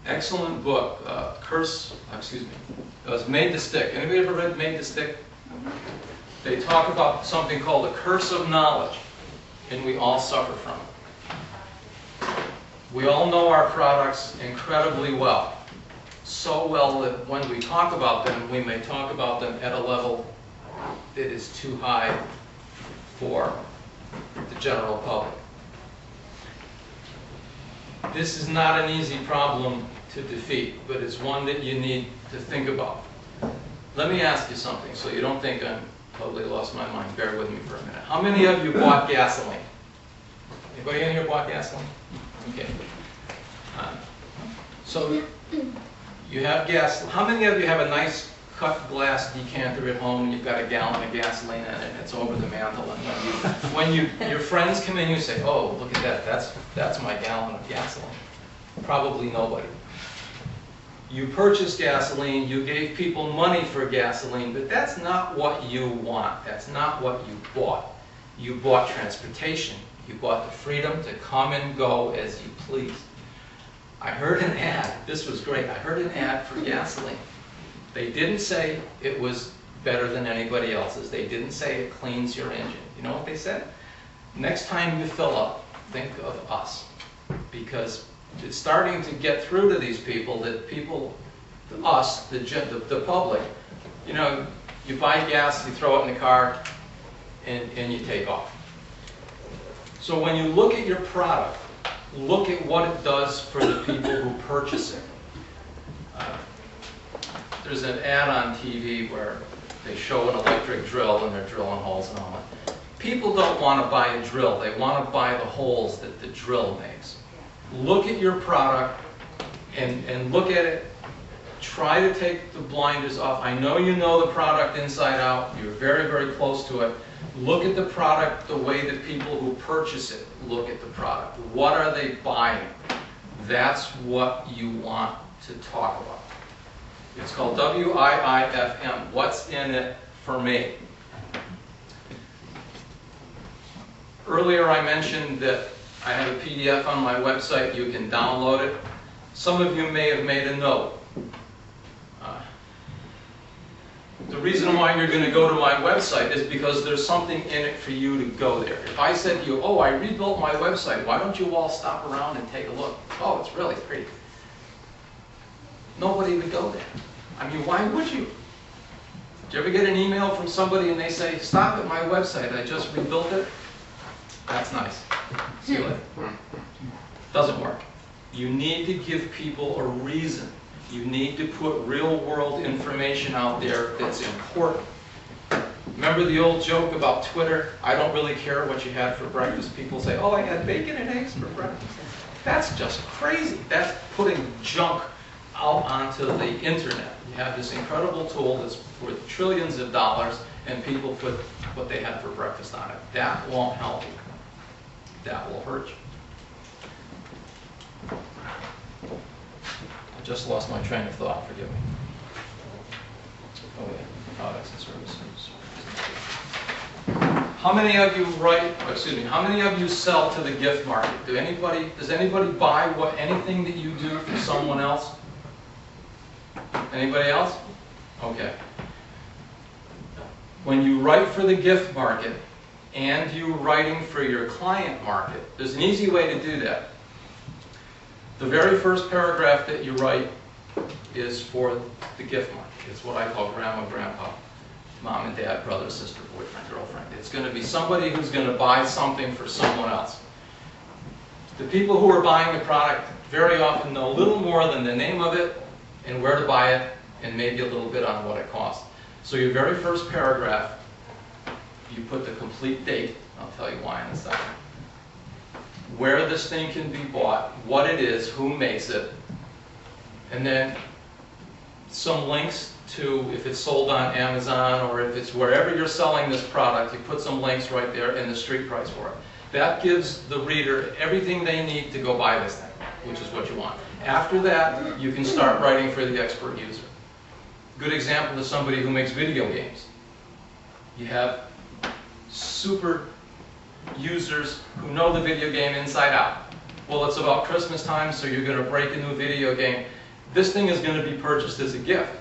Excellent book, it was Made to Stick. Anybody ever read Made to Stick? They talk about something called the curse of knowledge, and we all suffer from it. We all know our products incredibly well. So well that when we talk about them, we may talk about them at a level that is too high for the general public. This is not an easy problem to defeat, but it's one that you need to think about. Let me ask you something so you don't think I'm totally lost my mind. Bear with me for a minute. How many of you bought gasoline? Anybody in here bought gasoline? Okay. So you have gas. How many of you have a nice cut glass decanter at home and you've got a gallon of gasoline in it and it's over the mantle, and when your friends come in, you say, oh, look at that, that's my gallon of gasoline. Probably nobody. You purchased gasoline, you gave people money for gasoline, but that's not what you want. That's not what you bought. You bought transportation. You bought the freedom to come and go as you please. I heard an ad. This was great. I heard an ad for gasoline. They didn't say it was better than anybody else's. They didn't say it cleans your engine. You know what they said? Next time you fill up, think of us. Because it's starting to get through to these people that us, the public, you know, you buy gas, you throw it in the car, and you take off. So when you look at your product, look at what it does for the people who purchase it. There's an ad on TV where they show an electric drill and they're drilling holes and all that. People don't want to buy a drill. They want to buy the holes that the drill makes. Look at your product and look at it. Try to take the blinders off. I know you know the product inside out. You're very, very close to it. Look at the product the way that people who purchase it look at the product. What are they buying? That's what you want to talk about. It's called WIIFM. What's in it for me? Earlier I mentioned that I have a PDF on my website. You can download it. Some of you may have made a note. The reason why you're going to go to my website is because there's something in it for you to go there. If I said to you, oh, I rebuilt my website, why don't you all stop around and take a look? Oh, it's really pretty. Nobody would go there. I mean, why would you? Did you ever get an email from somebody and they say, stop at my website, I just rebuilt it? That's nice. See you later. Doesn't work. You need to give people a reason. You need to put real-world information out there that's important. Remember the old joke about Twitter? I don't really care what you had for breakfast. People say, oh, I had bacon and eggs for breakfast. That's just crazy. That's putting junk out onto the internet. You have this incredible tool that's worth trillions of dollars, and people put what they had for breakfast on it. That won't help you. That will hurt you. I just lost my train of thought, forgive me. Oh yeah, products and services. How many of you how many of you sell to the gift market? Does anybody buy anything that you do for someone else? Anybody else? Okay. When you write for the gift market and you're writing for your client market, there's an easy way to do that. The very first paragraph that you write is for the gift market. It's what I call grandma, grandpa, mom and dad, brother, sister, boyfriend, girlfriend. It's going to be somebody who's going to buy something for someone else. The people who are buying the product very often know a little more than the name of it and where to buy it and maybe a little bit on what it costs. So your very first paragraph, you put the complete date. I'll tell you why in a second. Where this thing can be bought, what it is, who makes it, and then some links to if it's sold on Amazon or if it's wherever you're selling this product, you put some links right there and the street price for it. That gives the reader everything they need to go buy this thing, which is what you want. After that, you can start writing for the expert user. Good example is somebody who makes video games. You have super users who know the video game inside out. Well, it's about Christmas time, so you're going to break a new video game. this thing is going to be purchased as a gift.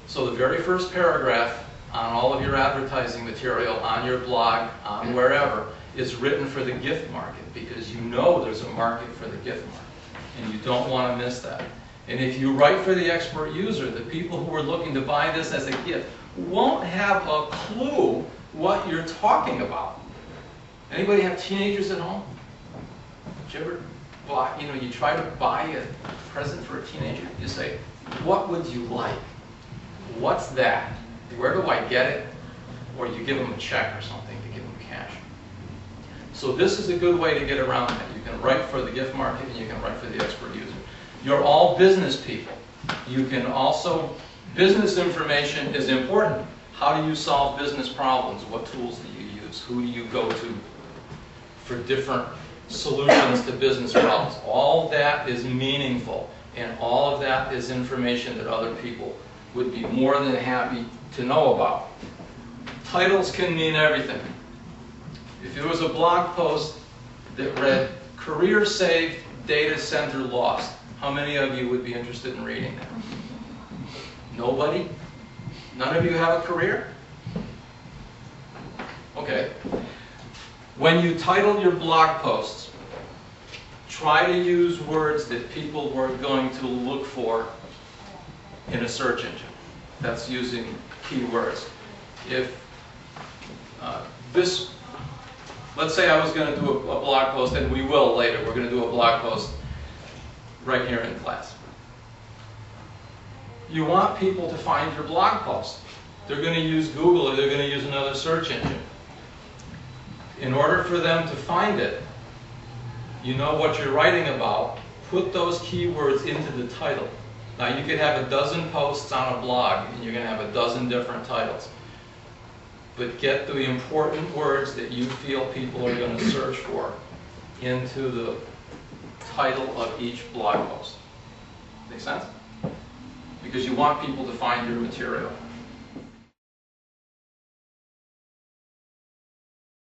So the very first paragraph on all of your advertising material, on your blog, on wherever, is written for the gift market, because you know there's a market for the gift market, and you don't want to miss that. And if you write for the expert user, the people who are looking to buy this as a gift won't have a clue what you're talking about. Anybody have teenagers at home? Did you ever buy, you try to buy a present for a teenager? You say, what would you like? What's that? Where do I get it? Or you give them a check or something to give them cash. So this is a good way to get around that. You can write for the gift market and you can write for the expert user. You're all business people. You can also, business information is important. How do you solve business problems? What tools do you use? Who do you go to for different solutions to business problems? All that is meaningful, and all of that is information that other people would be more than happy to know about. Titles can mean everything. If there was a blog post that read, "Career saved, data center lost," how many of you would be interested in reading that? Nobody? None of you have a career? Okay. When you title your blog posts, try to use words that people were going to look for in a search engine. That's using keywords. If let's say I was going to do a blog post, and we will later, we're going to do a blog post right here in class. You want people to find your blog post. They're going to use Google or they're going to use another search engine. In order for them to find it, you know what you're writing about, put those keywords into the title. Now you could have a dozen posts on a blog and you're going to have a dozen different titles. But get the important words that you feel people are going to search for into the title of each blog post. Make sense? Because you want people to find your material.